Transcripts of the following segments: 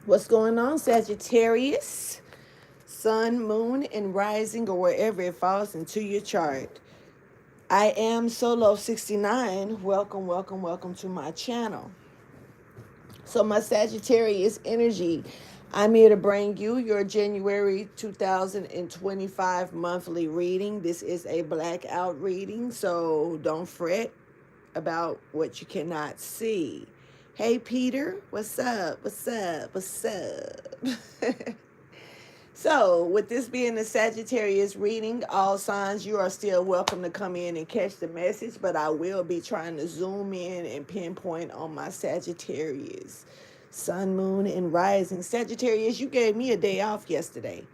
What's going on, Sagittarius? Sun, moon, and rising, or wherever it falls into your chart. I am Solo 69. Welcome, welcome, welcome to my channel. So, my Sagittarius energy, I'm here to bring you your January 2025 monthly reading. This is a blackout reading, so don't fret about what you cannot see. Hey, Peter, what's up? What's up? What's up? So, with this being the Sagittarius reading, all signs, you are still welcome to come in and catch the message, but I will be trying to zoom in and pinpoint on my Sagittarius. Sun, moon, and rising. Sagittarius, you gave me a day off yesterday.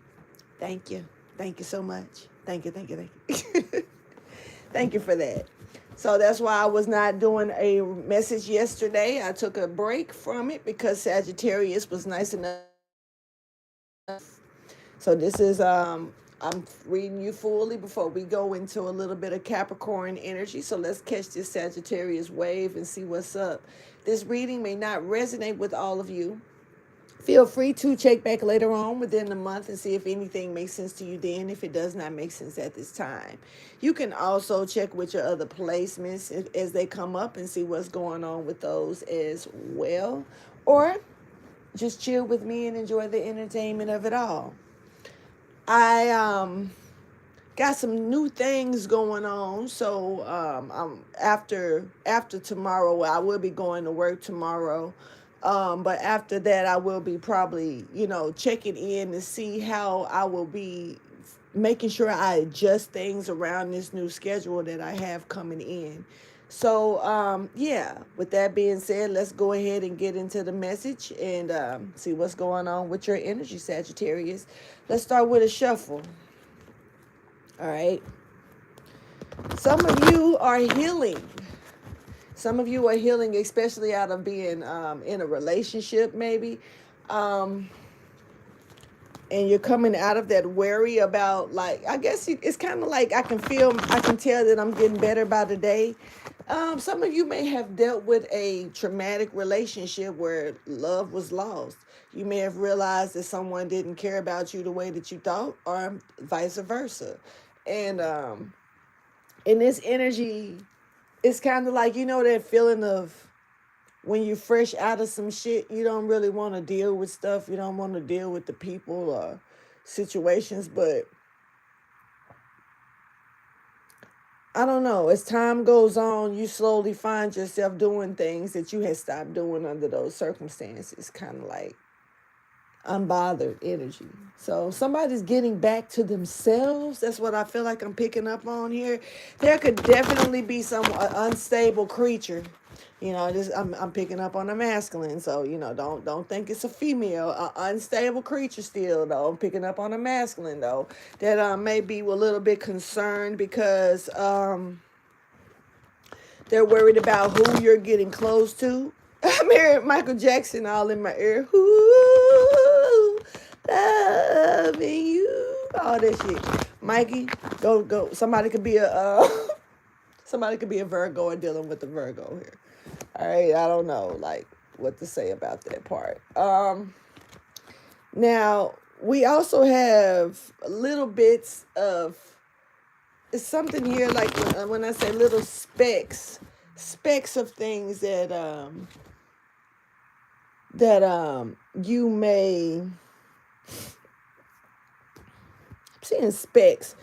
Thank you. Thank you so much. Thank you, thank you, thank you. Thank you for that. So that's why I was not doing a message yesterday. I took a break from it because Sagittarius was nice enough. So this is I'm reading you fully before we go into a little bit of Capricorn energy. So let's catch this Sagittarius wave and see what's up. This reading may not resonate with all of you. Feel free to check back later on within the month and see if anything makes sense to you then, if it does not make sense at this time. You can also check with your other placements as they come up and see what's going on with those as well. Or just chill with me and enjoy the entertainment of it all. I got some new things going on, so after tomorrow, I will be going to work tomorrow. But after that, I will be probably, checking in to see how I will be making sure I adjust things around this new schedule that I have coming in. So, yeah, with that being said, let's go ahead and get into the message and see what's going on with your energy, Sagittarius. Let's start with a shuffle. All right. Some of you are healing. Some of you are healing, especially out of being in a relationship, maybe. And you're coming out of that worry about, like, I guess it's kind of like I can tell that I'm getting better by the day. Some of you may have dealt with a traumatic relationship where love was lost. You may have realized that someone didn't care about you the way that you thought, or vice versa. And in this energy, it's kind of like, that feeling of when you're fresh out of some shit, you don't really want to deal with stuff. You don't want to deal with the people or situations. But I don't know. As time goes on, you slowly find yourself doing things that you had stopped doing under those circumstances. Kind of like unbothered energy. So somebody's getting back to themselves. That's what I feel like I'm picking up on here. There could definitely be some unstable creature. I'm picking up on a masculine, so don't think it's a female, unstable creature still though. I'm picking up on a masculine though that may be a little bit concerned because they're worried about who you're getting close to. I'm hearing Michael Jackson all in my ear. Ooh, loving you, all that shit. Mikey, go. Somebody could be a Virgo or dealing with the Virgo here. All right, I don't know, like, what to say about that part. Now, we also have little bits of, it's something here, like when I say little specks of things that you may, I'm seeing specks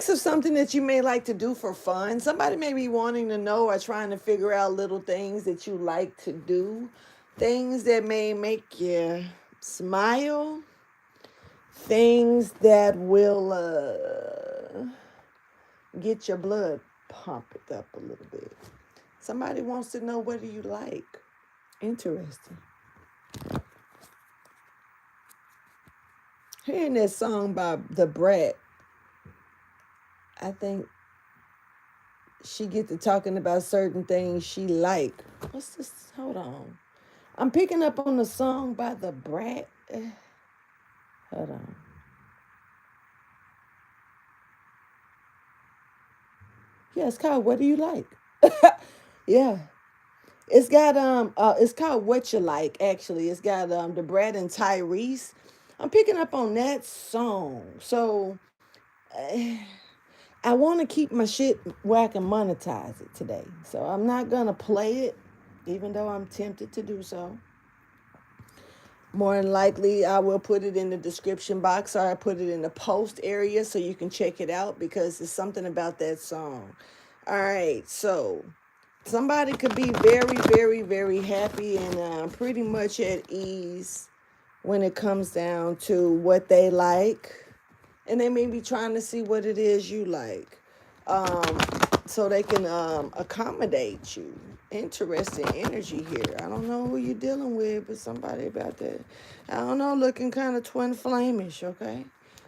of something that you may like to do for fun. Somebody may be wanting to know or trying to figure out little things that you like to do, things that may make you smile, things that will get your blood pumped up a little bit. Somebody wants to know, what do you like? Interesting. Hearing that song by The Brat, I think she get to talking about certain things she like. What's this? Hold on. I'm picking up on the song by The Brat. Hold on. Yeah, it's called What Do You Like? Yeah. It's called What You Like, actually. It's got the Brad and Tyrese. I'm picking up on that song. So I want to keep my shit where I can monetize it today. So I'm not gonna play it, even though I'm tempted to do so. More than likely, I will put it in the description box, or I put it in the post area so you can check it out, because it's something about that song. All right, so somebody could be very, very, very happy and pretty much at ease when it comes down to what they like. And they may be trying to see what it is you like, um, so they can accommodate you. Interesting energy here. I don't know who you're dealing with, but somebody about that. I don't know, looking kind of twin flamish, okay?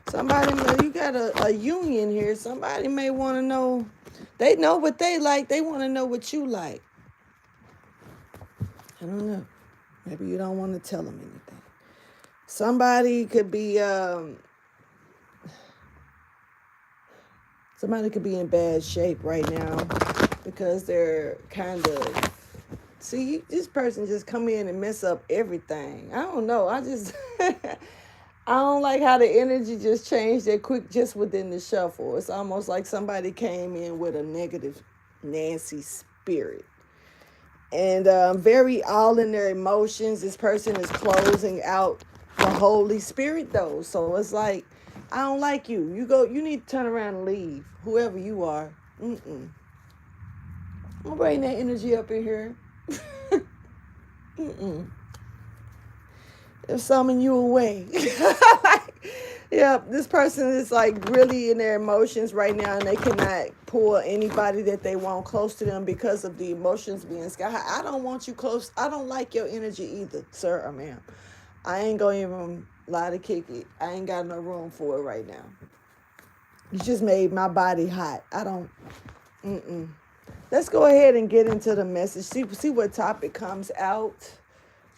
Somebody, you got a union here. Somebody may want to know. They know what they like. They want to know what you like. I don't know. Maybe you don't want to tell them anything. Somebody could be Somebody could be in bad shape right now because they're kind of, see, this person just come in and mess up everything. I don't know. I just I don't like how the energy just changed that quick just within the shuffle. It's almost like somebody came in with a negative Nancy spirit. And very all in their emotions. This person is closing out the Holy Spirit though. So it's like, I don't like you. You need to turn around and leave. Whoever you are. I'm gonna bring that energy up in here. They're summoning you away. Yeah, this person is like really in their emotions right now, and they cannot pull anybody that they want close to them because of the emotions being sky high. I don't want you close. I don't like your energy either, sir or ma'am. I ain't gonna even lie to kick it. I ain't got no room for it right now. You just made my body hot. I don't. Let's go ahead and get into the message. See what topic comes out.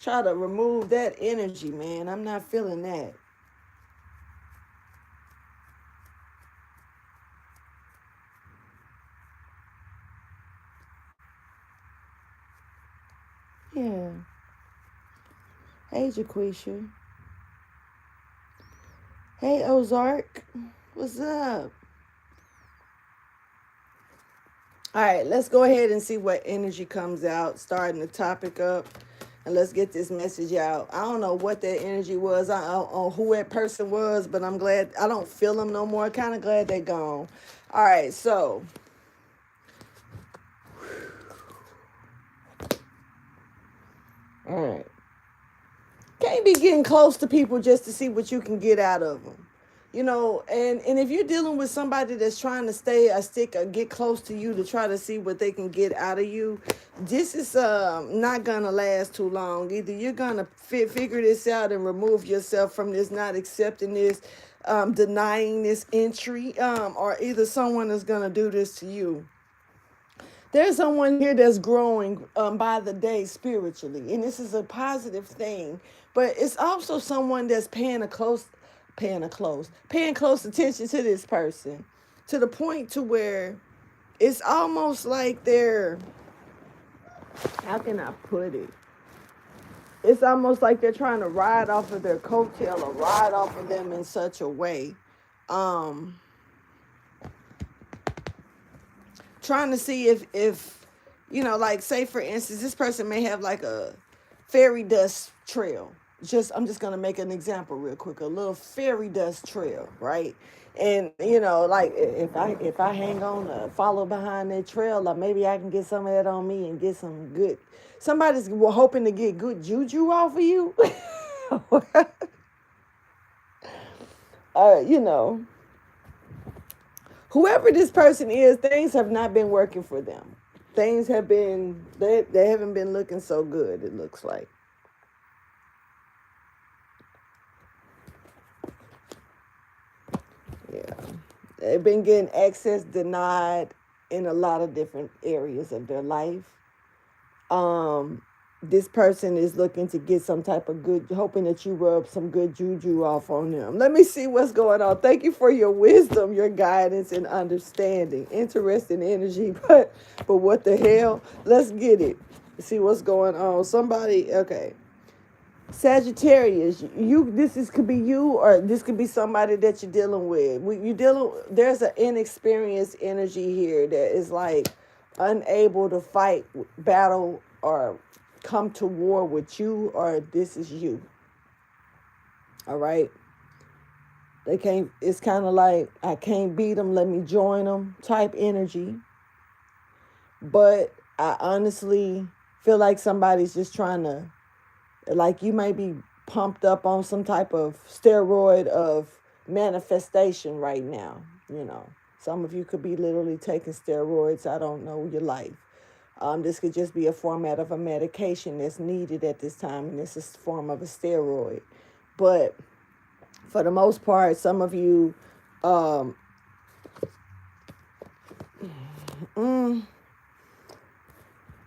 Try to remove that energy, man. I'm not feeling that. Yeah. Hey, Jaquisha. Hey, Ozark. What's up? All right, let's go ahead and see what energy comes out, starting the topic up, and let's get this message out. I don't know what that energy was. I don't know who that person was, but I'm glad I don't feel them no more. Kind of glad they're gone. All right, so all right. Can't be getting close to people just to see what you can get out of them. And if you're dealing with somebody that's trying to stay a stick or get close to you to try to see what they can get out of you, this is not gonna last too long. Either you're gonna figure this out and remove yourself from this, not accepting this, denying this entry, or either someone is gonna do this to you. There's someone here that's growing by the day spiritually, and this is a positive thing. But it's also someone that's paying close attention to this person, to the point to where it's almost like they're, how can I put it? It's almost like they're trying to ride off of their coattail or ride off of them in such a way. Um, Trying to see if like, say for instance, this person may have like a fairy dust trail. I'm just gonna make an example real quick. A little fairy dust trail, right? And like, if I hang on, follow behind that trail, like maybe I can get some of that on me and get some good. Somebody's hoping to get good juju off of you. uh, you know, Whoever this person is, things have not been working for them. Things have been, they haven't been looking so good, it looks like. Yeah. They've been getting access denied in a lot of different areas of their life. Um, this person is looking to get some type of good, hoping that you rub some good juju off on them. Let me see what's going on. Thank you for your wisdom, your guidance, and understanding. Interesting energy, but what the hell? Let's get it. See what's going on. Somebody, okay. Sagittarius, could be you, or this could be somebody that you're dealing with. There's an inexperienced energy here that is like unable to fight, battle, or come to war with you, or this is you. All right. They can't, it's kind of like, I can't beat them, let me join them type energy. But I honestly feel like somebody's just trying to, like, you may be pumped up on some type of steroid of manifestation right now. Some of you could be literally taking steroids. I don't know your life. This could just be a format of a medication that's needed at this time, and this is a form of a steroid. But for the most part, some of you,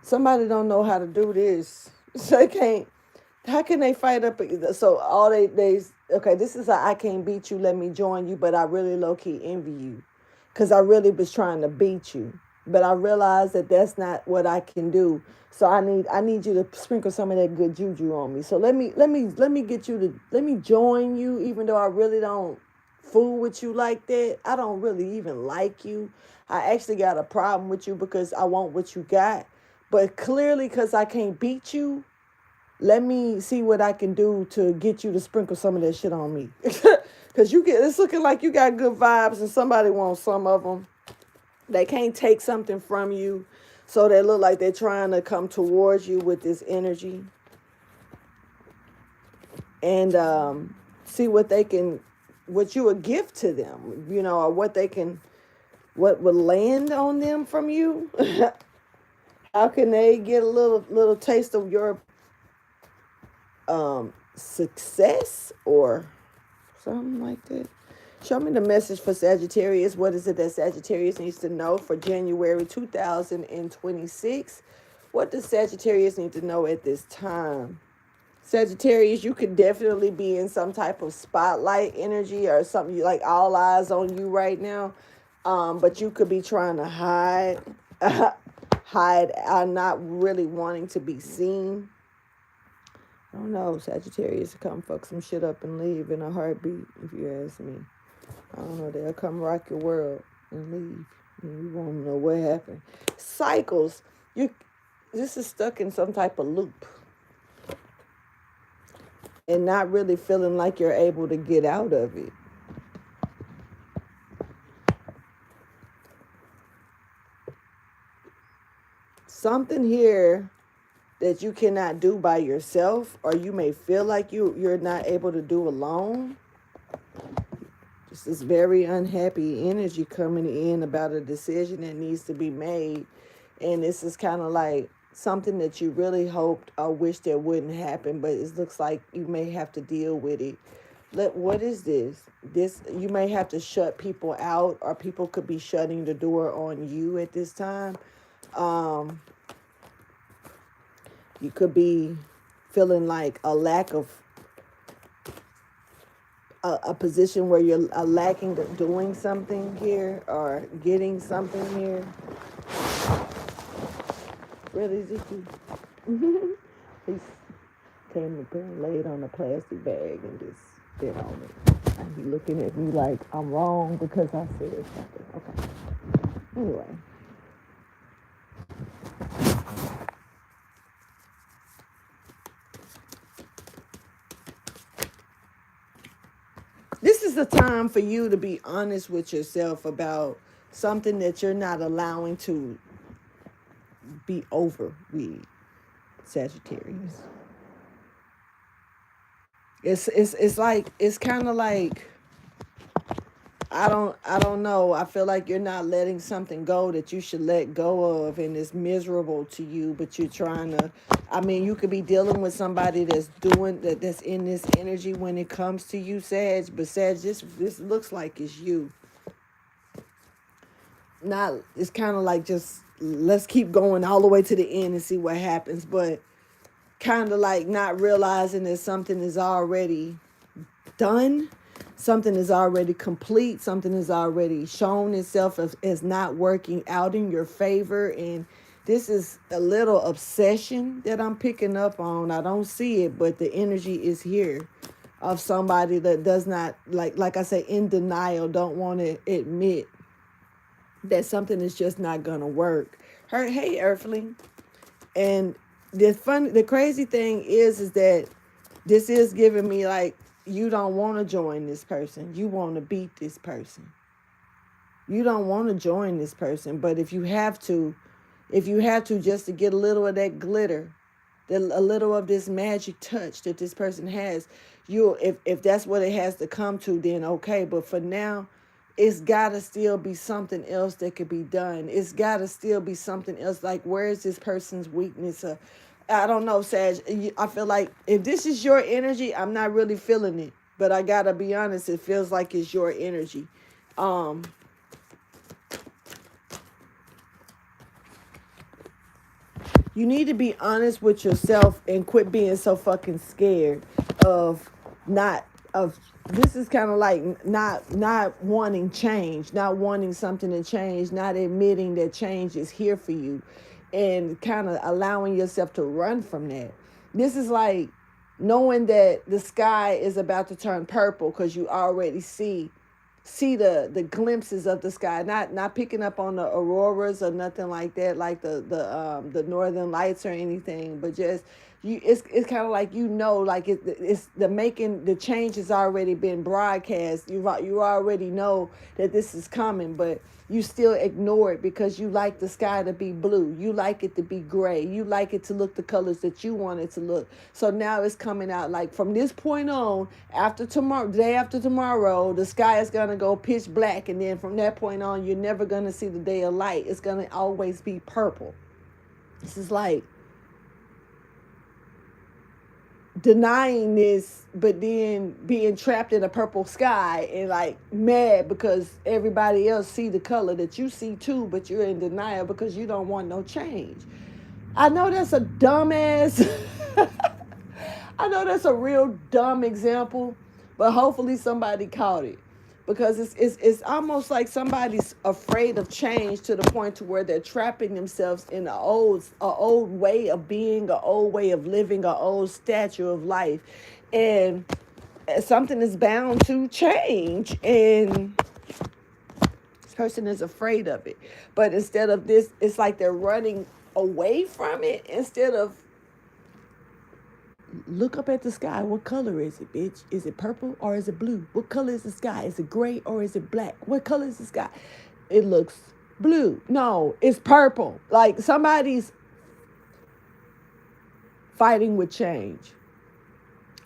somebody don't know how to do this. So they can't. How can they fight up? So all they okay, this is I can't beat you, let me join you, but I really low-key envy you because I really was trying to beat you. But I realized that that's not what I can do. So I need you to sprinkle some of that good juju on me. So let me join you, even though I really don't fool with you like that. I don't really even like you. I actually got a problem with you because I want what you got. But clearly, because I can't beat you, let me see what I can do to get you to sprinkle some of that shit on me. Because it's looking like you got good vibes and somebody wants some of them. They can't take something from you. So they look like they're trying to come towards you with this energy. And see what you would give to them, or what would land on them from you. How can they get a little taste of your success or something like that? Show me the message for Sagittarius. What is it that Sagittarius needs to know for January 2026? What does Sagittarius need to know at this time? Sagittarius, you could definitely be in some type of spotlight energy or something, like all eyes on you right now. But you could be trying to hide, not really wanting to be seen. I don't know, Sagittarius, come fuck some shit up and leave in a heartbeat, if you ask me. I don't know, they'll come rock your world and leave. And you won't know what happened. Cycles. This is stuck in some type of loop. And not really feeling like you're able to get out of it. Something here that you cannot do by yourself, or you may feel like you're not able to do alone. This is very unhappy energy coming in about a decision that needs to be made. And this is kind of like something that you really hoped or wished that wouldn't happen, but it looks like you may have to deal with it. What is this? You may have to shut people out, or people could be shutting the door on you at this time. You could be feeling like a lack of a position where you're lacking doing something here or getting something here. Really, Ziki? He came up and laid on a plastic bag and just spit on it. And he looking at me like I'm wrong because I said something. Okay. Anyway. This is the time for you to be honest with yourself about something that you're not allowing to be over with, Sagittarius. It's like, it's kind of like, I don't know. I feel like you're not letting something go that you should let go of, and it's miserable to you, but you're trying to, you could be dealing with somebody that's in this energy when it comes to you, Sag, but Sag, this looks like it's you. It's kind of like, just let's keep going all the way to the end and see what happens. But kind of like not realizing that something is already done, something is already complete, something is already shown itself as not working out in your favor. And this is a little obsession that I'm picking up on. I don't see it, but the energy is here of somebody that does not, like I say, in denial, don't want to admit that something is just not gonna work. Hey, Earthling. And the crazy thing is that this is giving me like, you don't want to join this person. You want to beat this person. You don't want to join this person. But if you have to just to get a little of that glitter, a little of this magic touch that this person has, if that's what it has to come to, then okay. But for now, it's got to still be something else that could be done. It's got to still be something else. Like, where is this person's weakness? I don't know, Sag. I feel like if this is your energy, I'm not really feeling it. But I got to be honest, it feels like it's your energy. You need to be honest with yourself and quit being so fucking scared of this is kind of like not wanting change, not wanting something to change, not admitting that change is here for you, and kind of allowing yourself to run from that. This is like knowing that the sky is about to turn purple because you already see the glimpses of the sky, not picking up on the auroras or nothing like that, like the northern lights or anything, but just it's kind of like, like it's the change has already been broadcast. You already know that this is coming, but you still ignore it because you like the sky to be blue. You like it to be gray. You like it to look the colors that you want it to look. So now it's coming out like from this point on, day after tomorrow, the sky is going to go pitch black. And then from that point on, you're never going to see the day of light. It's going to always be purple. This is like denying this, but then being trapped in a purple sky and like mad because everybody else see the color that you see too, but you're in denial because you don't want no change. I know that's a dumbass I know that's a real dumb example, but hopefully somebody caught it. Because it's almost like somebody's afraid of change to the point to where they're trapping themselves in a old way of being, an old way of living, an old stature of life. And something is bound to change. And this person is afraid of it. But instead of this, it's like they're running away from it instead of look up at the sky. What color is it, bitch? Is it purple or is it blue? What color is the sky? Is it gray or is it black? What color is the sky? It looks blue. No, it's purple. Like somebody's fighting with change.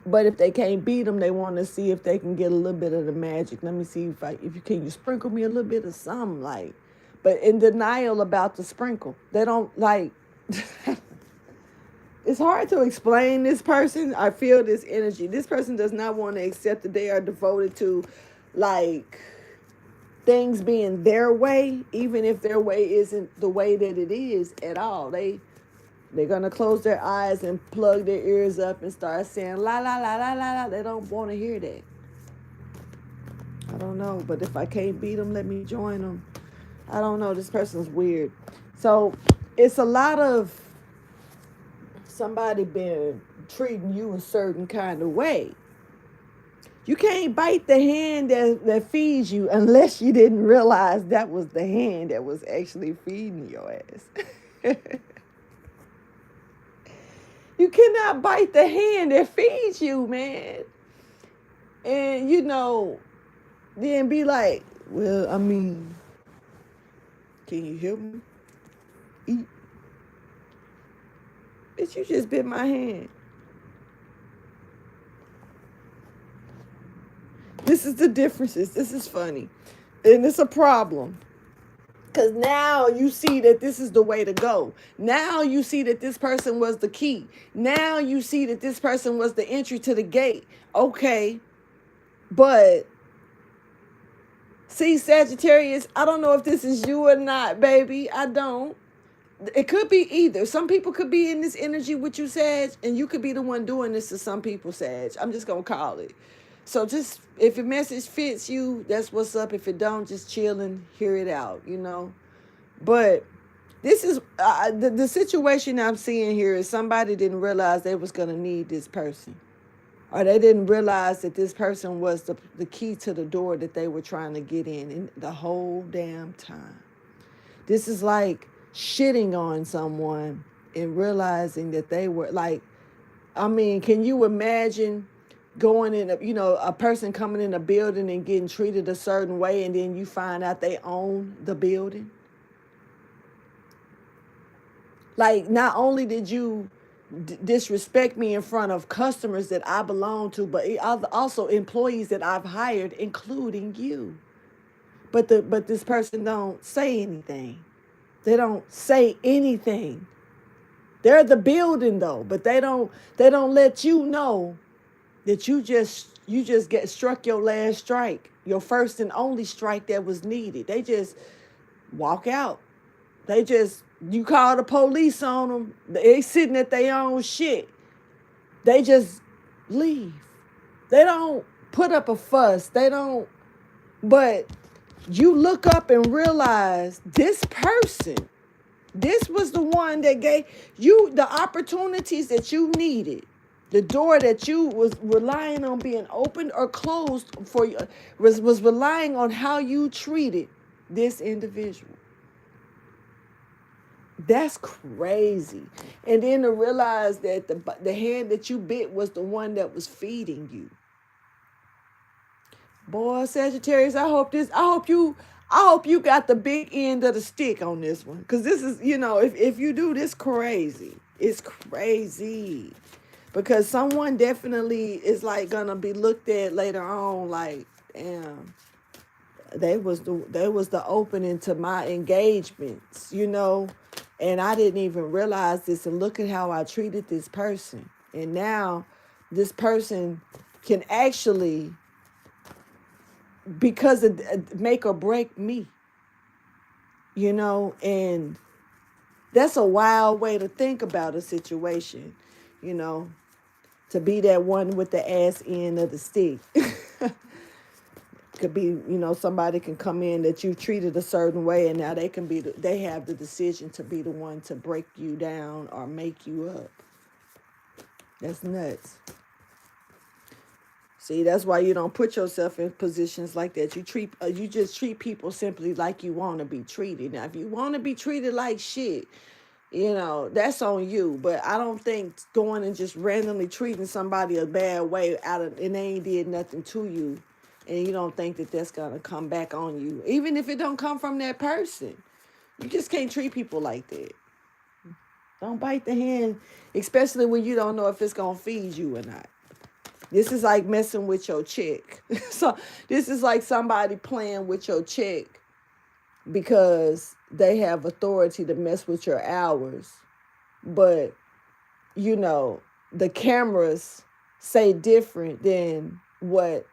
But if they can't beat them, they want to see if they can get a little bit of the magic. Let me see if you sprinkle me a little bit of something, like. But in denial about the sprinkle, they don't like. It's hard to explain this person. I feel this energy. This person does not want to accept that they are devoted to, like, things being their way, even if their way isn't the way that it is at all. They're going to close their eyes and plug their ears up and start saying, la, la, la, la, la, la. They don't want to hear that. I don't know. But if I can't beat them, let me join them. I don't know. This person's weird. So it's a lot of somebody been treating you a certain kind of way. You can't bite the hand that feeds you unless you didn't realize that was the hand that was actually feeding your ass. You cannot bite the hand that feeds you, man. And, then be like, well, I mean, can you help me eat? Bitch, you just bit my hand. This is the differences. This is funny. And it's a problem. Because now you see that this is the way to go. Now you see that this person was the key. Now you see that this person was the entry to the gate. Okay. But, see, Sagittarius, I don't know if this is you or not, baby. I don't. it could be either. Some people could be in this energy with you, Sag, and you could be the one doing this to some people, Sag. I'm just gonna call it. So just if your message fits you, that's what's up. If it don't, just chill and hear it out, you know. But this is the situation I'm seeing here is somebody didn't realize they was gonna need this person, or they didn't realize that this person was the key to the door that they were trying to get in the whole damn time. This is like shitting on someone and realizing that they were like, I mean, can you imagine going in, a person coming in a building and getting treated a certain way, and then you find out they own the building? Like, not only did you disrespect me in front of customers that I belong to, but also employees that I've hired, including you. But this person don't say anything. They don't say anything. They're the building though, but they don't let you know that you just get struck your last strike, your first and only strike that was needed. They just walk out. You call the police on them. They sitting at their own shit. They just leave. They don't put up a fuss. They don't, but you look up and realize this person, this was the one that gave you the opportunities that you needed. The door that you was relying on being opened or closed for you was relying on how you treated this individual. That's crazy. And then to realize that the hand that you bit was the one that was feeding you. Boy, Sagittarius, I hope you got the big end of the stick on this one. Because this is, if you do this crazy, it's crazy. Because someone definitely is like gonna be looked at later on like, damn, they was the opening to my engagements, and I didn't even realize this, and look at how I treated this person. And now this person can actually, because of make or break me, and that's a wild way to think about a situation, to be that one with the ass end of the stick. Could be, somebody can come in that you treated a certain way, and now they have the decision to be the one to break you down or make you up. That's nuts. See, that's why you don't put yourself in positions like that. You just treat people simply like you want to be treated. Now, if you want to be treated like shit, that's on you. But I don't think going and just randomly treating somebody a bad way and they ain't did nothing to you, and you don't think that that's gonna come back on you, even if it don't come from that person. You just can't treat people like that. Don't bite the hand, especially when you don't know if it's gonna feed you or not. This is like messing with your chick. So this is like somebody playing with your chick because they have authority to mess with your hours. But, the cameras say different than what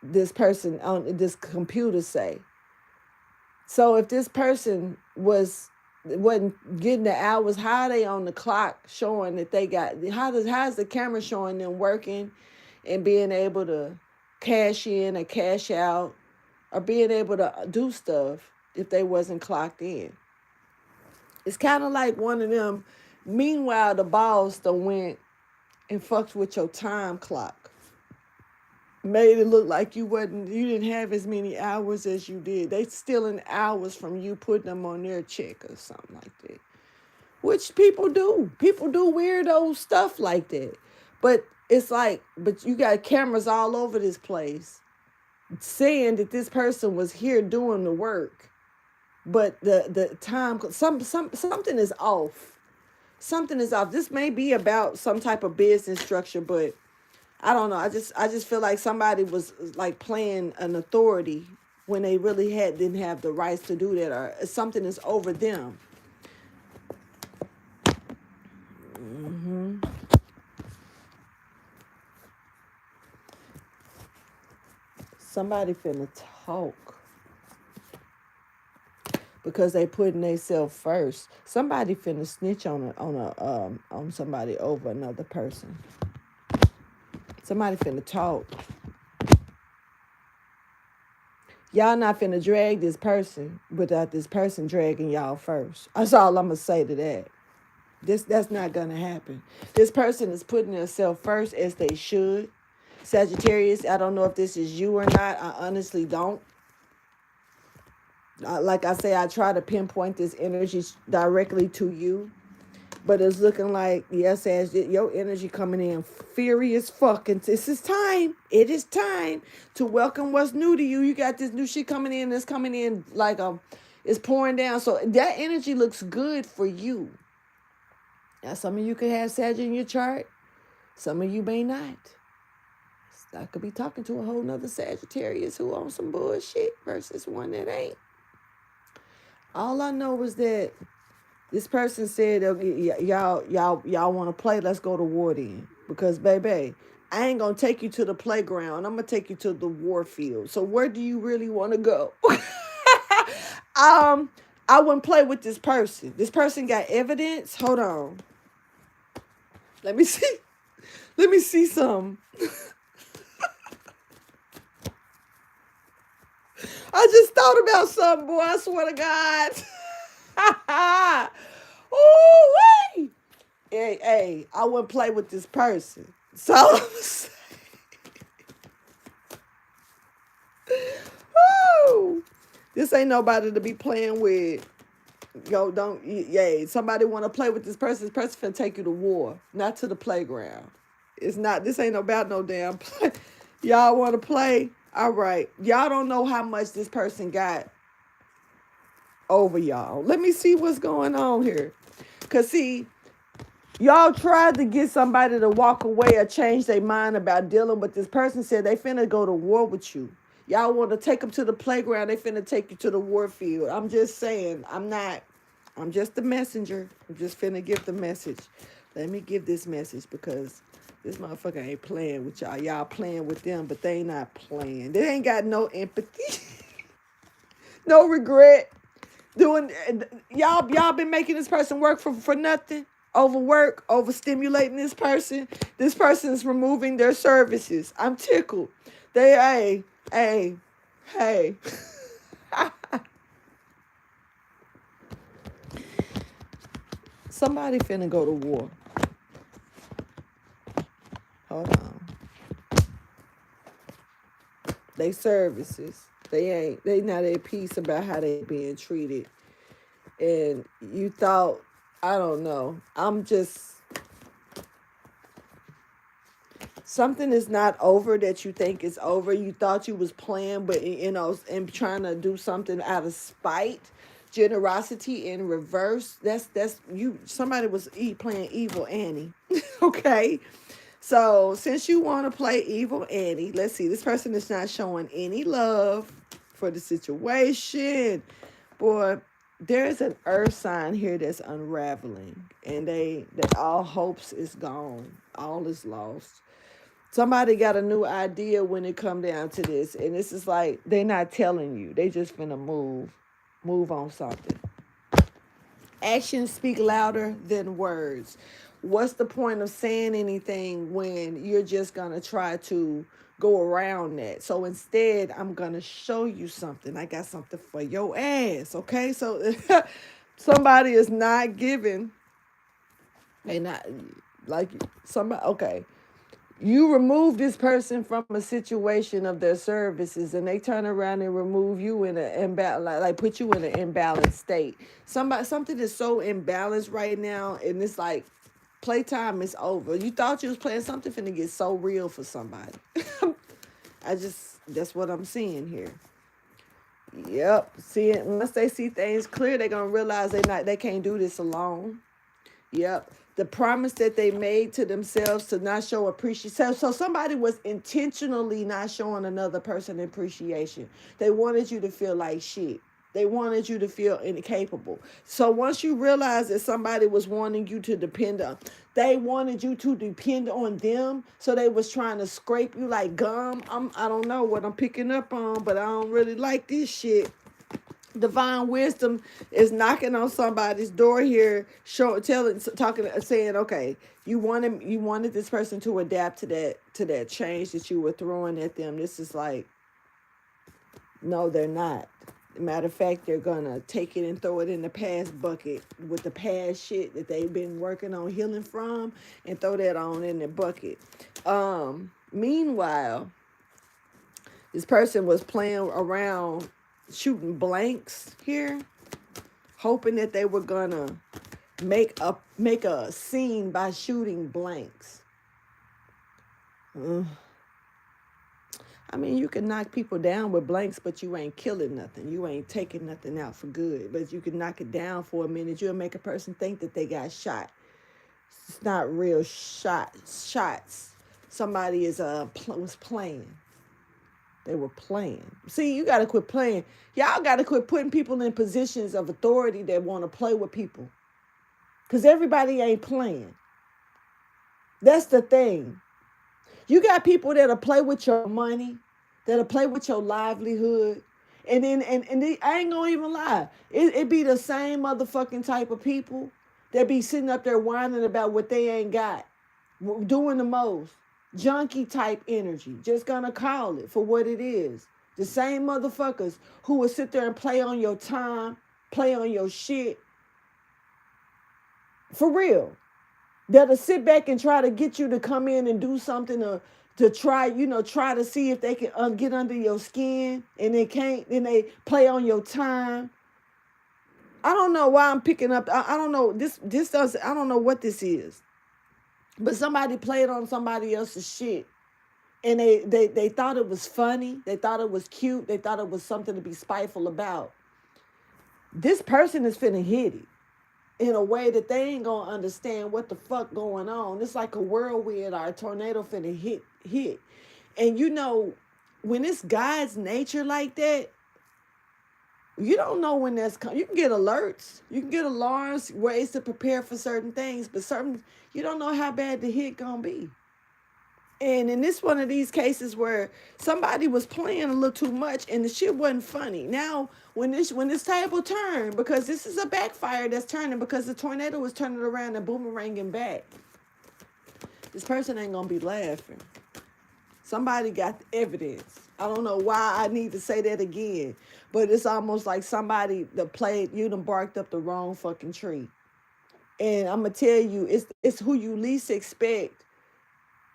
this person on this computer say. So if this person wasn't getting the hours, how are they on the clock showing that they got, how's the camera showing them working and being able to cash in or cash out or being able to do stuff if they wasn't clocked in? It's kind of like one of them. Meanwhile, the boss done went and fucked with your time clock. Made it look like you didn't have as many hours as you did. They stealing hours from you, putting them on their check or something like that. Which people do. People do weirdo stuff like that. But it's like, but you got cameras all over this place saying that this person was here doing the work. But the time, something is off. Something is off. This may be about some type of business structure, but I don't know. I just feel like somebody was like playing an authority when they really didn't have the rights to do that, or something is over them. Somebody finna talk. because they putting themselves first. Somebody finna snitch on somebody over another person. Somebody finna talk. Y'all not finna drag this person without this person dragging y'all first. That's all I'm gonna say to that. That's not gonna happen. This person is putting themselves first, as they should. Sagittarius, I don't know if this is you or not. I honestly don't. Like I say, I try to pinpoint this energy directly to you. But it's looking like, yes, as your energy coming in furious fucking. This is time. It is time to welcome what's new to you. You got this new shit coming in. That's coming in like it's pouring down. So that energy looks good for you. Now, some of you could have Sag in your chart. Some of you may not. I could be talking to a whole nother Sagittarius who on some bullshit versus one that ain't. All I know is that this person said, y'all want to play? Let's go to war then. Because, baby, I ain't going to take you to the playground. I'm going to take you to the war field. So where do you really want to go? I wouldn't play with this person. This person got evidence. Hold on. Let me see. Let me see some. I just thought about something, boy. I swear to God. Ooh, hey, I wouldn't play with this person. So I'm saying. Ooh, this ain't nobody to be playing with. Yo, don't, somebody want to play with this person finna take you to war, not to the playground. It's not, this ain't about no damn play. Y'all want to play? All right. Y'all don't know how much this person got over y'all. Let me see what's going on here. Because, see, y'all tried to get somebody to walk away or change their mind about dealing with this person. Said they finna go to war with you. Y'all want to take them to the playground. They finna take you to the war field. I'm just saying. I'm just the messenger. I'm just finna give the message. Let me give this message because this motherfucker ain't playing with y'all. Y'all playing with them, but they not playing. They ain't got no empathy. No regret. Y'all been making this person work for nothing. Overwork, overstimulating this person. This person is removing their services. I'm tickled. Hey. Somebody finna go to war. Hold on. They services. They not at peace about how they being treated. And you thought, I don't know. Something is not over that you think is over. You thought you was playing, but and trying to do something out of spite, generosity in reverse. That's you. Somebody was playing evil Annie. Okay. So since you want to play evil Annie, let's see. This person is not showing any love for the situation. Boy, there's an earth sign here that's unraveling. And that all hopes is gone. All is lost. Somebody got a new idea when it come down to this. And this is like, they not telling you. They just finna move on something. Actions speak louder than words. What's the point of saying anything when you're just going to try to go around that? So instead, I'm going to show you something. I got something for your ass, okay? So somebody is not giving. They not, like, somebody, okay. You remove this person from a situation of their services and they turn around and remove you in an like put you in an imbalanced state. Something is so imbalanced right now, and it's like playtime is over. You thought you was playing something finna get so real for somebody. That's what I'm seeing here. Yep. Once they see things clear, they're gonna realize they can't do this alone. Yep. The promise that they made to themselves to not show appreciation. So somebody was intentionally not showing another person appreciation. They wanted you to feel like shit. They wanted you to feel incapable. So once you realize that somebody was wanting you to depend on, they wanted you to depend on them. So they was trying to scrape you like gum. I don't know what I'm picking up on, but I don't really like this shit. Divine wisdom is knocking on somebody's door here, saying, okay, you wanted this person to adapt to that change that you were throwing at them. This is like, no, they're not. Matter of fact, they're gonna take it and throw it in the past bucket with the past shit that they've been working on healing from, and throw that on in the bucket. Meanwhile, this person was playing around shooting blanks here, hoping that they were gonna make a scene by shooting blanks. I mean, you can knock people down with blanks, but you ain't killing nothing. You ain't taking nothing out for good. But you can knock it down for a minute. You'll make a person think that they got shot. It's not real shots. Somebody was playing. They were playing. See, you got to quit playing. Y'all got to quit putting people in positions of authority that want to play with people. Because everybody ain't playing. That's the thing. You got people that'll play with your money, that'll play with your livelihood. And then, I ain't gonna even lie. It be the same motherfucking type of people that be sitting up there whining about what they ain't got. Doing the most. Junkie type energy. Just gonna call it for what it is. The same motherfuckers who will sit there and play on your time, play on your shit. For real. That'll sit back and try to get you to come in and do something to try to see if they can get under your skin, and they can't, then they play on your time. I don't know why I'm picking up. I don't know. This does. I don't know what this is. But somebody played on somebody else's shit. And they thought it was funny. They thought it was cute. They thought it was something to be spiteful about. This person is finna hit it in a way that they ain't gonna understand what the fuck going on. It's like a whirlwind or a tornado finna hit. And when it's God's nature like that, you don't know when that's coming. You can get alerts. You can get alarms, ways to prepare for certain things, but you don't know how bad the hit gonna be. And in this one of these cases where somebody was playing a little too much and the shit wasn't funny. Now, when this table turned, because this is a backfire that's turning, because the tornado was turning around and boomeranging back, this person ain't gonna be laughing. Somebody got the evidence. I don't know why I need to say that again, but it's almost like somebody that played, you done barked up the wrong fucking tree. And I'm gonna tell you, it's who you least expect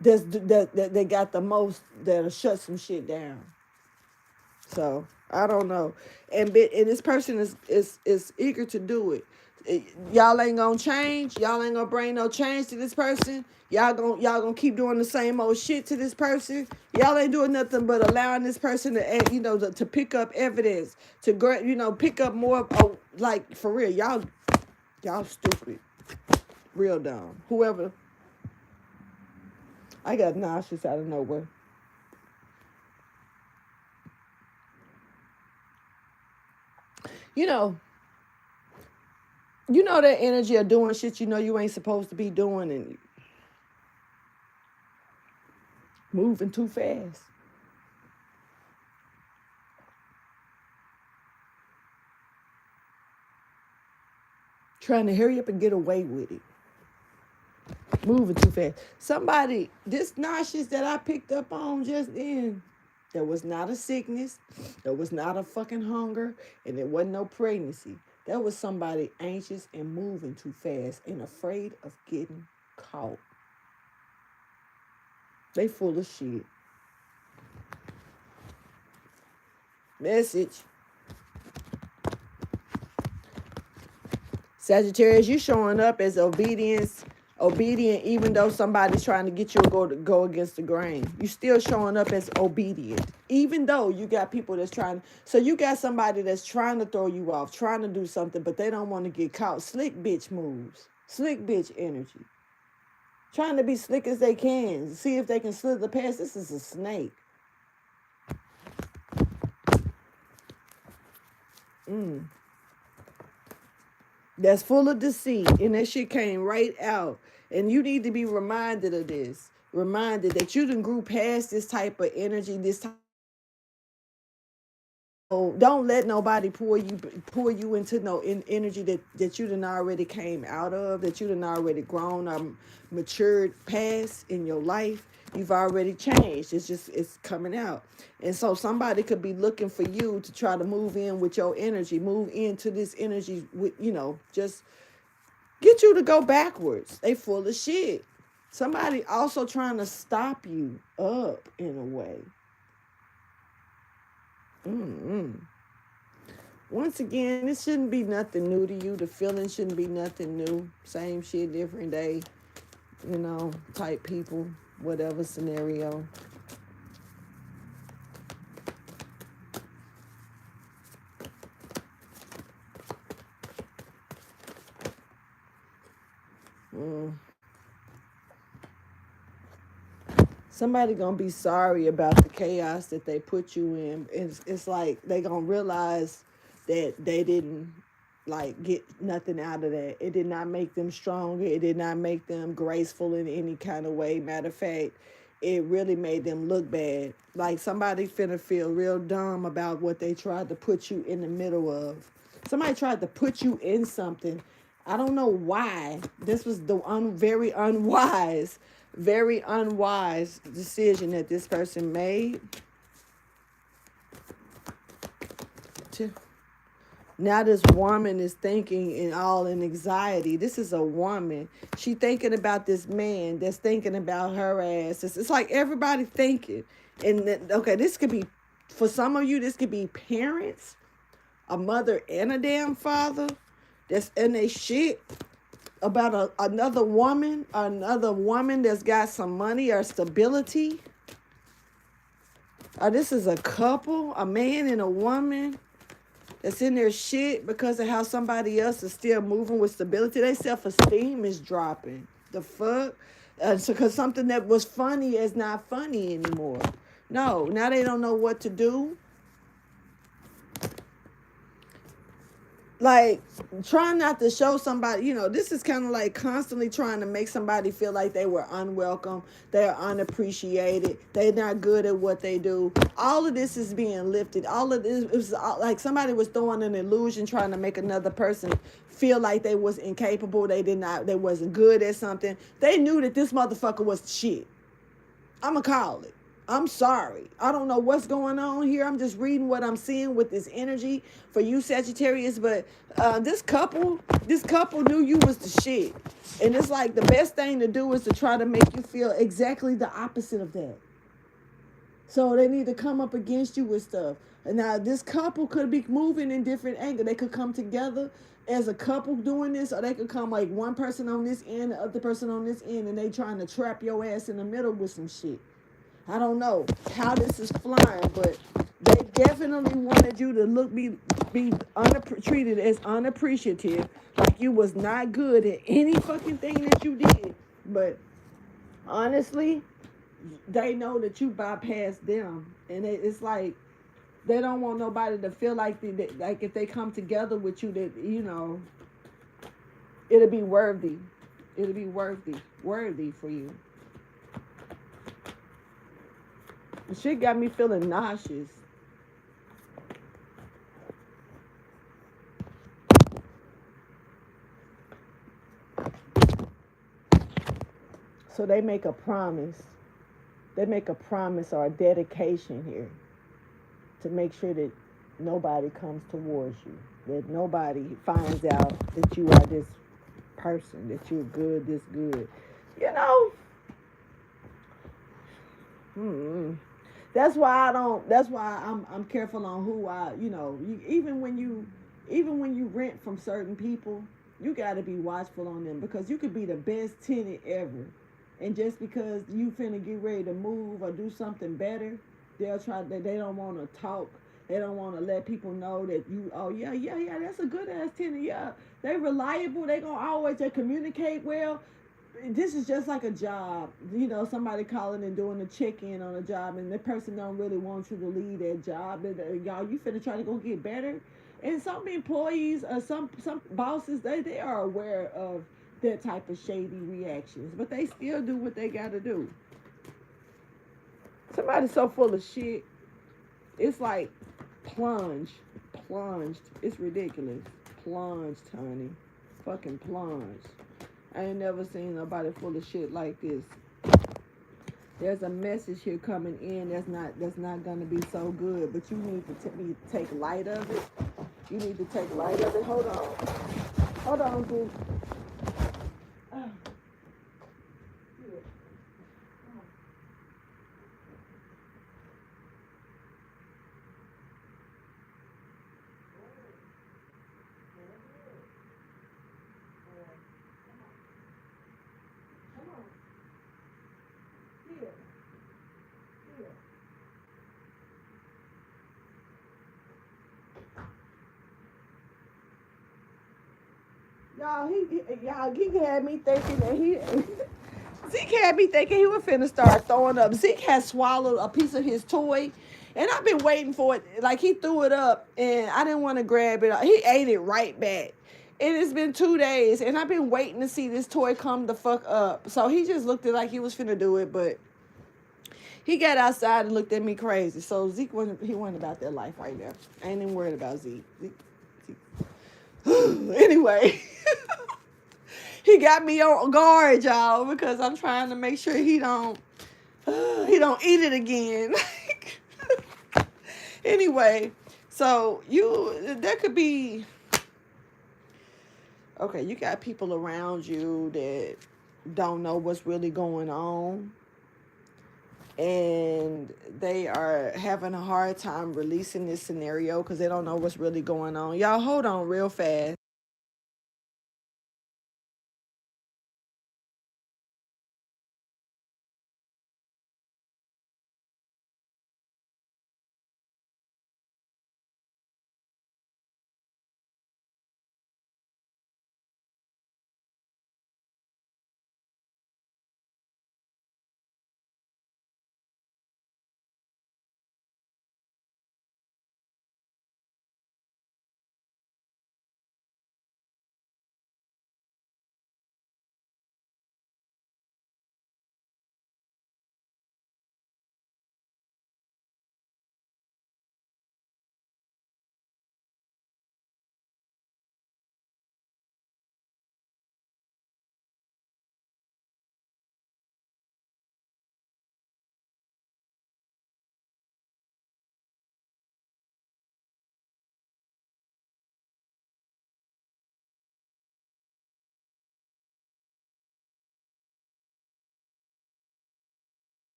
that they got the most that'll shut some shit down. So I don't know, and this person is eager to do it. Y'all ain't gonna change. Y'all ain't gonna bring no change to this person. Y'all gonna keep doing the same old shit to this person. Y'all ain't doing nothing but allowing this person to pick up evidence, to pick up more. Like, for real, y'all stupid, real dumb. Whoever. I got nauseous out of nowhere. That energy of doing shit you ain't supposed to be doing, and moving too fast. Trying to hurry up and get away with it. Moving too fast. Somebody, this nauseous that I picked up on just then, there was not a sickness, there was not a fucking hunger, and it wasn't no pregnancy. That was somebody anxious and moving too fast and afraid of getting caught. They full of shit. Message. Sagittarius, you showing up as obedient even though somebody's trying to get you to go against the grain. You still showing up as obedient, even though you got people that's trying. So you got somebody that's trying to throw you off, trying to do something, but they don't want to get caught. Slick bitch moves, slick bitch energy. Trying to be slick as they can, see if they can slither past. This is a snake. That's full of deceit, and that shit came right out. And you need to be reminded of this. Reminded that you done grew past this type of energy, this type don't let nobody pour you into no energy that you done already came out of, that you done already grown or matured past in your life. You've already changed. It's coming out. And so somebody could be looking for you to try to move in with your energy, move into this energy with, just get you to go backwards. They full of shit. Somebody also trying to stop you up in a way. Mm-mm. Once again, it shouldn't be nothing new to you. The feeling shouldn't be nothing new. Same shit, different day, type people, whatever scenario. Somebody gonna be sorry about the chaos that they put you in. It's like they gonna realize that they didn't get nothing out of that. It did not make them stronger. It did not make them graceful in any kind of way. Matter of fact, it really made them look bad. Like somebody finna feel real dumb about what they tried to put you in the middle of. Somebody tried to put you in something. I don't know why. This was the very unwise decision that this person made. Now this woman is thinking and all in anxiety. This is a woman. She thinking about this man that's thinking about her ass. It's like everybody thinking. And okay, this could be, for some of you, this could be parents, a mother and a damn father that's in their shit about another woman that's got some money or stability. Or this is a couple, a man and a woman that's in their shit because of how somebody else is still moving with stability. Their self-esteem is dropping. The fuck? So because something that was funny is not funny anymore. No, now they don't know what to do. Like, trying not to show somebody, this is kind of like constantly trying to make somebody feel like they were unwelcome, they're unappreciated, they're not good at what they do. All of this is being lifted. All of this is like somebody was throwing an illusion trying to make another person feel like they was incapable, they wasn't good at something. They knew that this motherfucker was shit. I'ma call it. I'm sorry. I don't know what's going on here. I'm just reading what I'm seeing with this energy for you, Sagittarius. But this couple knew you was the shit. And it's like the best thing to do is to try to make you feel exactly the opposite of that. So they need to come up against you with stuff. And now this couple could be moving in different angles. They could come together as a couple doing this, or they could come like one person on this end, the other person on this end, and they trying to trap your ass in the middle with some shit. I don't know how this is flying, but they definitely wanted you to be treated as unappreciative, like you was not good at any fucking thing that you did. But honestly, they know that you bypassed them, and it's like they don't want nobody to feel like like if they come together with you, that it'll be worthy. It'll be worthy for you. The shit got me feeling nauseous. So they make a promise. They make a promise or a dedication here to make sure that nobody comes towards you, that nobody finds out that you are this person, that you're good, this good. That's why I'm careful on who even when you rent from certain people, you got to be watchful on them, because you could be the best tenant ever, and just because you finna get ready to move or do something better, they don't want to talk. They don't want to let people know that that's a good ass tenant. Yeah, they reliable. They communicate well. This is just like a job. Somebody calling and doing a check-in on a job, and the person don't really want you to leave that job. And y'all, you finna try to go get better. And some employees, some bosses, they are aware of that type of shady reactions, but they still do what they gotta do. Somebody's so full of shit. It's like Plunged. It's ridiculous. Plunged, honey. Fucking plunged. I ain't never seen nobody full of shit like this. There's a message here coming in that's not gonna be so good, but you need to take light of it. You need to take light of it. Hold on, dude. He had me thinking that Zeke had me thinking he was finna start throwing up. Zeke had swallowed a piece of his toy, and I've been waiting for it. Like, he threw it up, and I didn't want to grab it. He ate it right back. And it's been 2 days, and I've been waiting to see this toy come the fuck up. So he just looked at like he was finna do it, but he got outside and looked at me crazy. So Zeke wasn't about that life right now. I ain't even worried about Zeke. Anyway. He got me on guard, y'all, because I'm trying to make sure he don't eat it again. Anyway, so there could be, okay, you got people around you that don't know what's really going on, and they are having a hard time releasing this scenario because they don't know what's really going on. Y'all hold on real fast.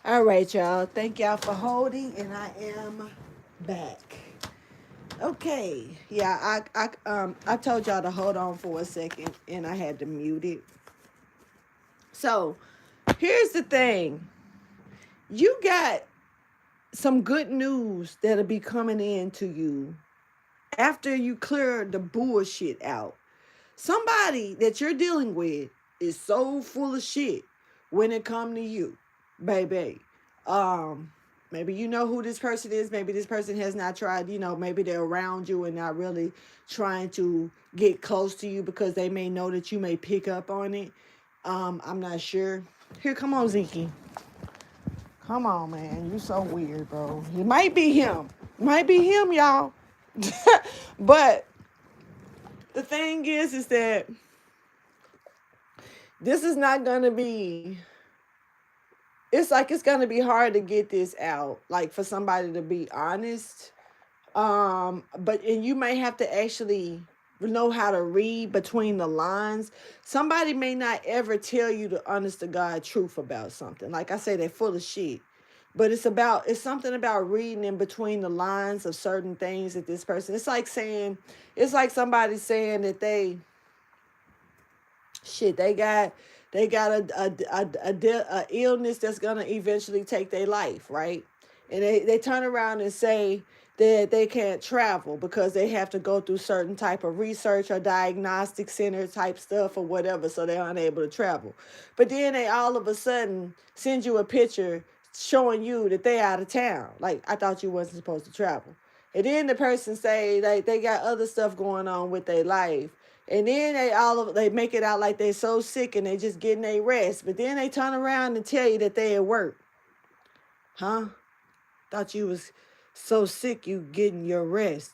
All right, y'all. Thank y'all for holding, and I am back. Okay. Yeah, I told y'all to hold on for a second, and I had to mute it. So, here's the thing. You got some good news that'll be coming in to you after you clear the bullshit out. Somebody that you're dealing with is so full of shit when it come to you, baby. Maybe you know who this person is. Maybe this person has not tried, maybe they're around you and not really trying to get close to you because they may know that you may pick up on it. I'm not sure. Here, come on, Zeke. Come on, man. You so weird, bro. It might be him. Might be him, y'all. But the thing is that this is not going to be, it's like it's going to be hard to get this out, like for somebody to be honest. And you may have to actually know how to read between the lines. Somebody may not ever tell you the honest to God truth about something. Like I say, they're full of shit. But it's something about reading in between the lines of certain things that this person, it's like somebody saying that they got a illness that's gonna eventually take their life, right? And they turn around and say that they can't travel because they have to go through certain type of research or diagnostic center type stuff or whatever, so they're unable to travel. But then they all of a sudden send you a picture showing you that they out of town. Like, I thought you wasn't supposed to travel. And then the person say like they got other stuff going on with their life. And then they make it out like they so sick and they just getting their rest. But then they turn around and tell you that they at work. Huh? Thought you was so sick you getting your rest.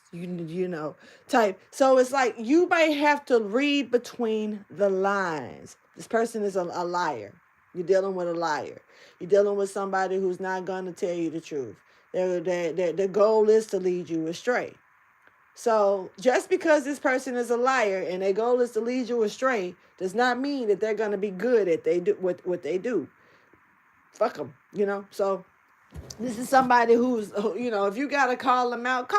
Type. So it's like you may have to read between the lines. This person is a liar. You're dealing with a liar. You're dealing with somebody who's not going to tell you the truth. The goal is to lead you astray. So just because this person is a liar and their goal is to lead you astray does not mean that they're going to be good at what they do. Fuck them, So this is somebody who's, if you got to call them out,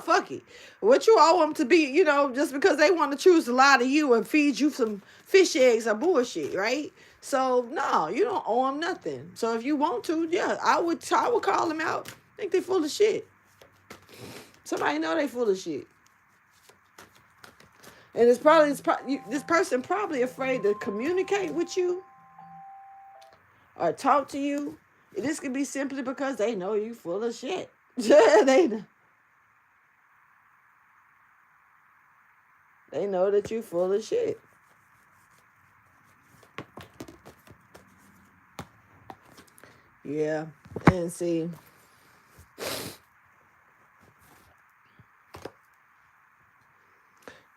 fuck it. What you owe them to be, just because they want to choose to lie to you and feed you some fish eggs or bullshit, right? So no, you don't owe them nothing. So if you want to, yeah, I would call them out. I think they full of shit. Somebody know they full of shit. And this person probably afraid to communicate with you or talk to you. This could be simply because they know you full of shit. They know that you full of shit. Yeah. And see,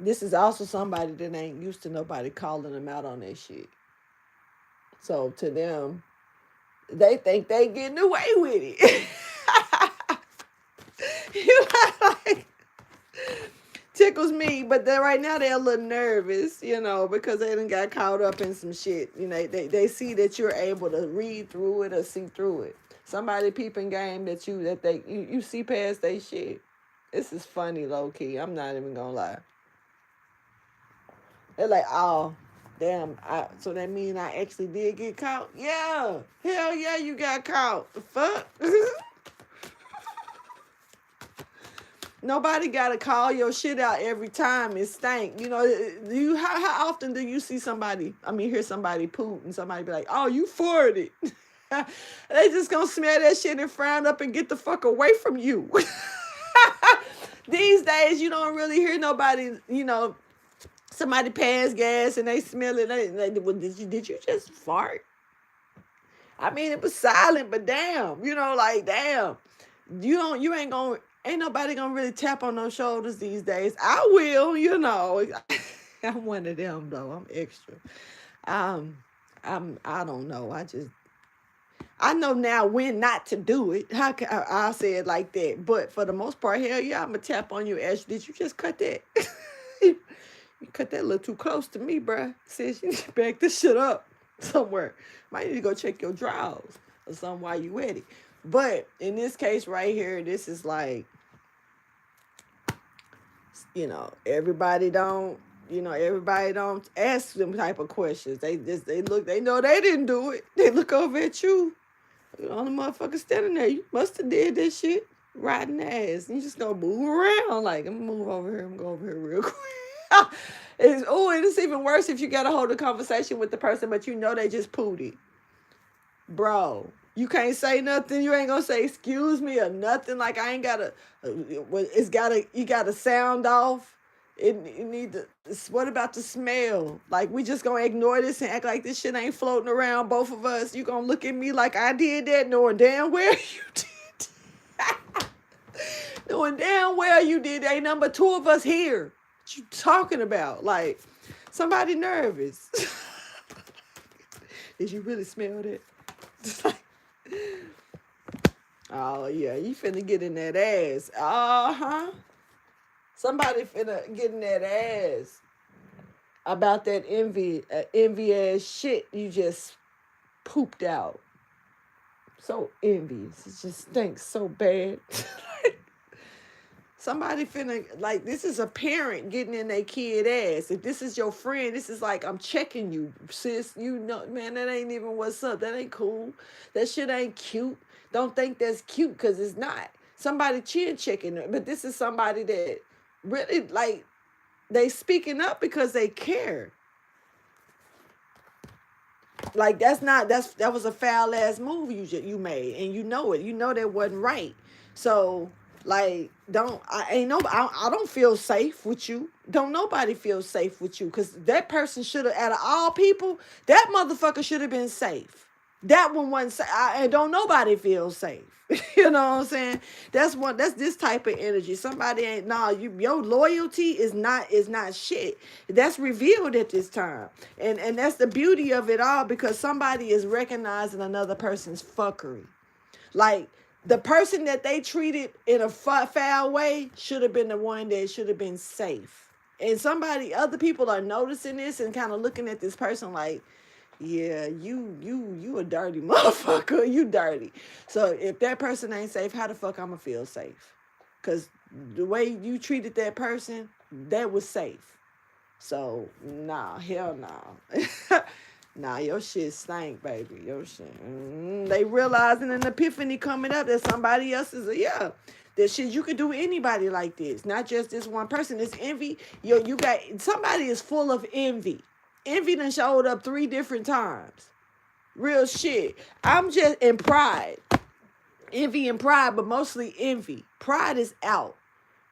this is also somebody that ain't used to nobody calling them out on their shit. So to them, they think they getting away with it. Like, tickles me, but right now they're a little nervous, because they done got caught up in some shit. They see that you're able to read through it or see through it. Somebody peeping game that you see past their shit. This is funny, low key. I'm not even gonna lie. They're like, oh, damn. So that means I actually did get caught? Yeah. Hell yeah, you got caught. The fuck? Nobody got to call your shit out every time it stank. How often do you see hear somebody poop and somebody be like, oh, you farted. They just gonna smell that shit and frown up and get the fuck away from you. These days, you don't really hear nobody, somebody pass gas and they smell it. Well, did you just fart? It was silent, but damn, damn. Ain't nobody gonna really tap on those shoulders these days. I will, I'm one of them though. I'm extra. I don't know. I know now when not to do it. I'll say it like that. But for the most part, hell yeah, I'm gonna tap on you. Ash, did you just cut that? You cut that a little too close to me, bruh. Sis, you need to back this shit up somewhere. Might need to go check your drawers or something while you at it. But in this case right here, this is like, everybody don't ask them type of questions. They know they didn't do it. They look over at you. The only motherfucker standing there, you must have did this shit. Riding ass. And you just gonna move around. Like, I'm gonna move over here. I'm gonna go over here real quick. And it's even worse if you got to hold a conversation with the person, but you know they just pooted. Bro, you can't say nothing. You ain't gonna say excuse me or nothing. Like I ain't gotta. You gotta sound off. It need to. What about the smell? Like we just gonna ignore this and act like this shit ain't floating around both of us. You gonna look at me like I did that, knowing damn well you did. Knowing damn well you did. Ain't number two of us here. What you talking about? Like somebody nervous. Did you really smell that? Oh yeah, you finna get in that ass. Somebody finna get in that ass about that envy ass shit you just pooped out. So envious. It just stinks so bad. Somebody finna, like, this is a parent getting in their kid ass. If this is your friend, this is like, I'm checking you, sis. You know, man, that ain't even what's up. That ain't cool. That shit ain't cute. Don't think that's cute because it's not. Somebody chin checking it. But this is somebody that really, like, they speaking up because they care. Like, that was a foul ass move you made. And you know it. You know that wasn't right. So, like, I don't feel safe with you. Don't nobody feel safe with you. Because that person should have, out of all people, that motherfucker should have been safe. That one wasn't safe. And don't nobody feel safe. You know what I'm saying? That's this type of energy. Somebody ain't, your loyalty is not shit. That's revealed at this time. And that's the beauty of it all, because somebody is recognizing another person's fuckery. Like, the person that they treated in a foul way should have been the one that should have been safe. And other people are noticing this and kind of looking at this person like, yeah, you a dirty motherfucker. You dirty. So if that person ain't safe, how the fuck I'ma feel safe? Because the way you treated that person, that was safe. So, nah, hell nah. Nah, your shit stank, baby. Your shit. They realizing an epiphany coming up that somebody else is that shit, you could do anybody like this. Not just this one person. It's envy. You got, somebody is full of envy. Envy done showed up 3 different times. Real shit. I'm just in pride. Envy and pride, but mostly envy. Pride is out.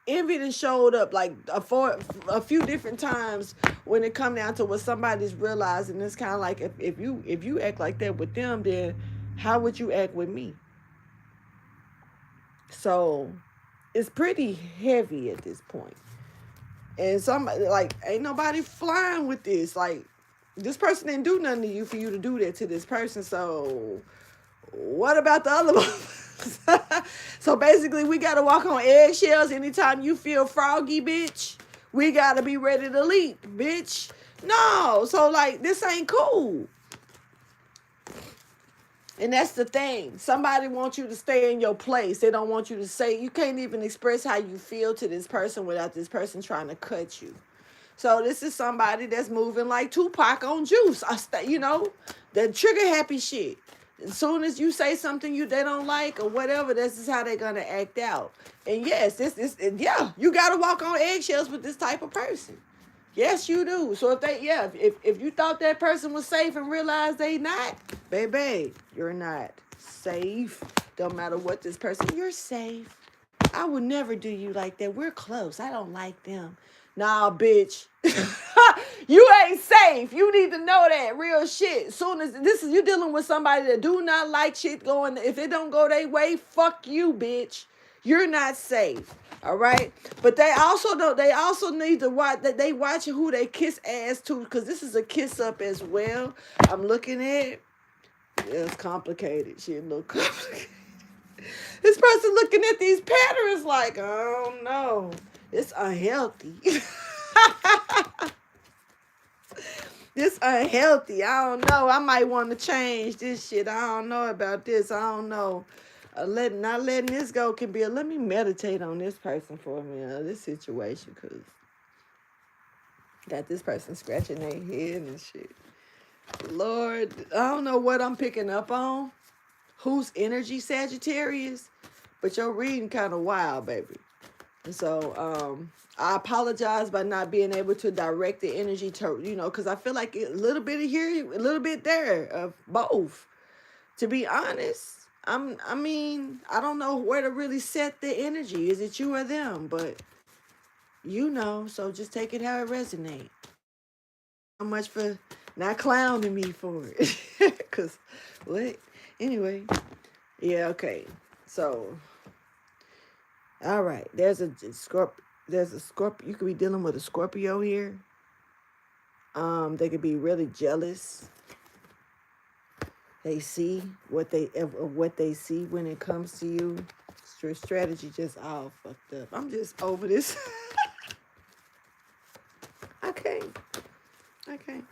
Envy done showed up like a few different times when it come down to what somebody's realizing. It's kind of like, if you act like that with them, then how would you act with me? So it's pretty heavy at this point. And somebody, like, ain't nobody flying with this. Like, this person didn't do nothing to you for you to do that to this person. So what about the other one? So basically, we got to walk on eggshells anytime you feel froggy, bitch. We got to be ready to leap, bitch. No. So, like, this ain't cool. And that's the thing. Somebody wants you to stay in your place. They don't want you to say, you can't even express how you feel to this person without this person trying to cut you. So this is somebody that's moving like Tupac on juice. The trigger happy shit. As soon as you say something they don't like or whatever, this is how they're going to act out. And yes, you got to walk on eggshells with this type of person. Yes, you do. So if you thought that person was safe and realized they not, baby, you're not safe. Don't matter what this person, you're safe. I would never do you like that. We're close. I don't like them. Nah, bitch. You ain't safe. You need to know that. Real shit. Soon as you dealing with somebody that do not like shit going, if it don't go their way, fuck you, bitch. You're not safe. All right, but they also need to watch that they watching who they kiss ass to, because this is a kiss up as well. I'm looking at. It's complicated. Shit, a little complicated. This person looking at these patterns like, oh no, it's unhealthy. This unhealthy. I don't know. I might want to change this shit. I don't know about this. I don't know. Not letting this go can be let me meditate on this person for a minute, this situation, because got this person scratching their head and shit. Lord, I don't know what I'm picking up on. Whose energy, Sagittarius? But your reading kind of wild, baby. So I apologize by not being able to direct the energy to, because I feel like a little bit of here, a little bit there of both. To be honest, I mean, I don't know where to really set the energy. Is it you or them? But so just take it how it resonates. How much for not clowning me for it? Cause what? Anyway, yeah, okay. So, all right. There's a Scorpio. You could be dealing with a Scorpio here. They could be really jealous. They see of what they see when it comes to you. Strategy just all fucked up. I'm just over this. I can't. I can't.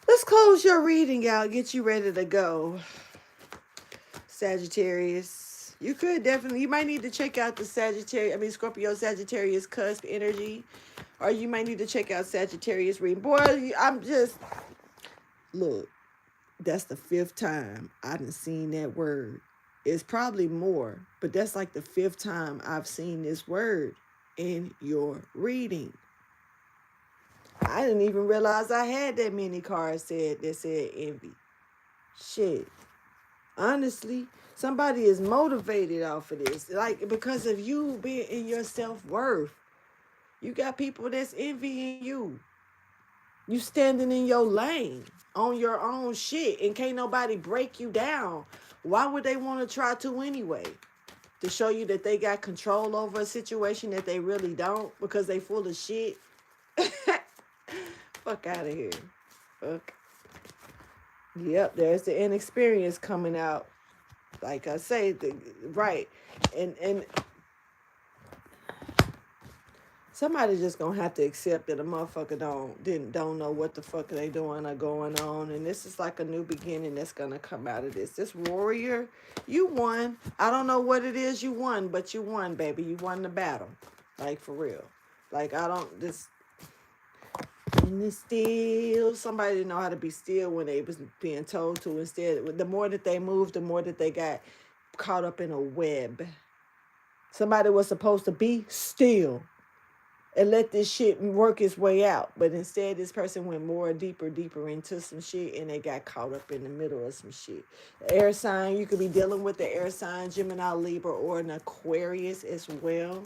Let's close your reading out. Get you ready to go, Sagittarius. You might need to check out the Scorpio Sagittarius cusp energy, or you might need to check out Sagittarius reading. Boy, look, that's the 5th time I done seen that word. It's probably more, but that's like the 5th time I've seen this word in your reading. I didn't even realize I had that many cards that said envy. Shit. Honestly, somebody is motivated off of this. Like, because of you being in your self-worth. You got people that's envying you. You standing in your lane on your own shit and can't nobody break you down. Why would they want to try to anyway? To show you that they got control over a situation that they really don't because they full of shit. Fuck out of here. Fuck. Yep, there's the inexperience coming out. Like I say, right. And somebody just gonna have to accept that a motherfucker don't know what the fuck they doing or going on, and this is like a new beginning that's gonna come out of this. This warrior, you won. I don't know what it is you won, but you won, baby. You won the battle, like for real. Like I don't this. And it's still somebody didn't know how to be still when they was being told to. Instead, the more that they moved, the more that they got caught up in a web. Somebody was supposed to be still and let this shit work its way out. But instead, this person went deeper into some shit, and they got caught up in the middle of some shit. The air sign, you could be dealing with the air sign, Gemini, Libra, or an Aquarius as well.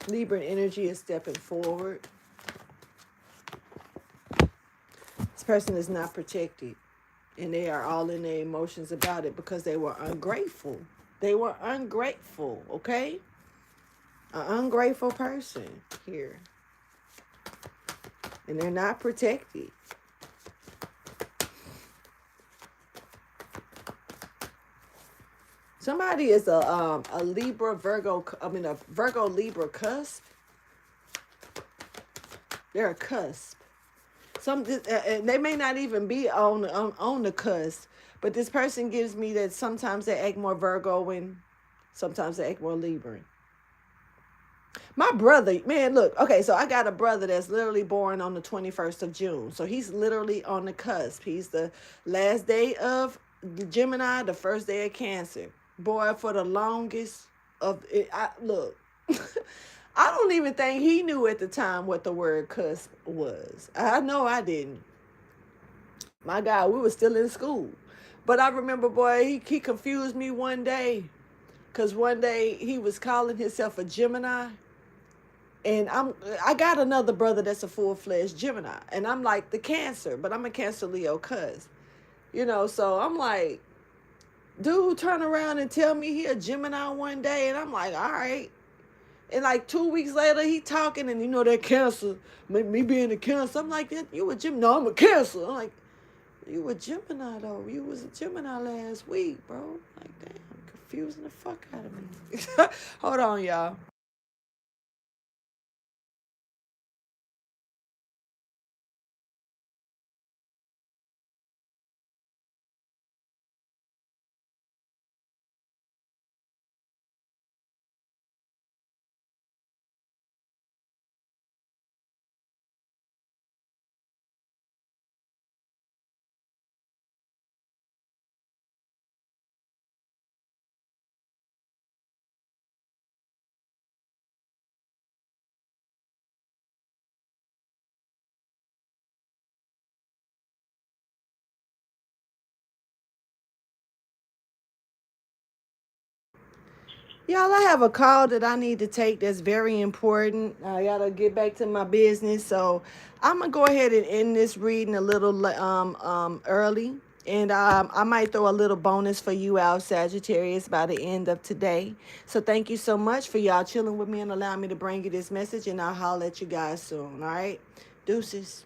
Libra energy is stepping forward. This person is not protected, and they are all in their emotions about it because they were ungrateful. They were ungrateful, okay? An ungrateful person here. And they're not protected. Somebody is a Virgo Libra cusp. They're a cusp. And they may not even be on the cusp, but this person gives me that sometimes they act more Virgo and sometimes they act more Libra. My brother, man, look, okay, so I got a brother that's literally born on the 21st of June. So he's literally on the cusp. He's the last day of Gemini, the first day of Cancer. Boy, for the longest of it, look, I don't even think he knew at the time what the word cusp was. I know I didn't. My God, we were still in school. But I remember, boy, he confused me one day. Because one day he was calling himself a Gemini. And I got another brother that's a full-fledged Gemini. And I'm like the Cancer, but I'm a Cancer Leo cuz. So I'm like, dude turn around and tell me he a Gemini one day. And I'm like, all right. And like 2 weeks later, he talking and that Cancer, me being a Cancer. I'm like, you a Gemini? No, I'm a Cancer. I'm like, you a Gemini though. You was a Gemini last week, bro. Like, damn, confusing the fuck out of me. Hold on, y'all. Y'all, I have a call that I need to take that's very important. I gotta get back to my business, so I'm gonna go ahead and end this reading a little early, and I might throw a little bonus for you out, Sagittarius, by the end of today. So thank you so much for y'all chilling with me and allowing me to bring you this message, and I'll holler at you guys soon. All right, deuces.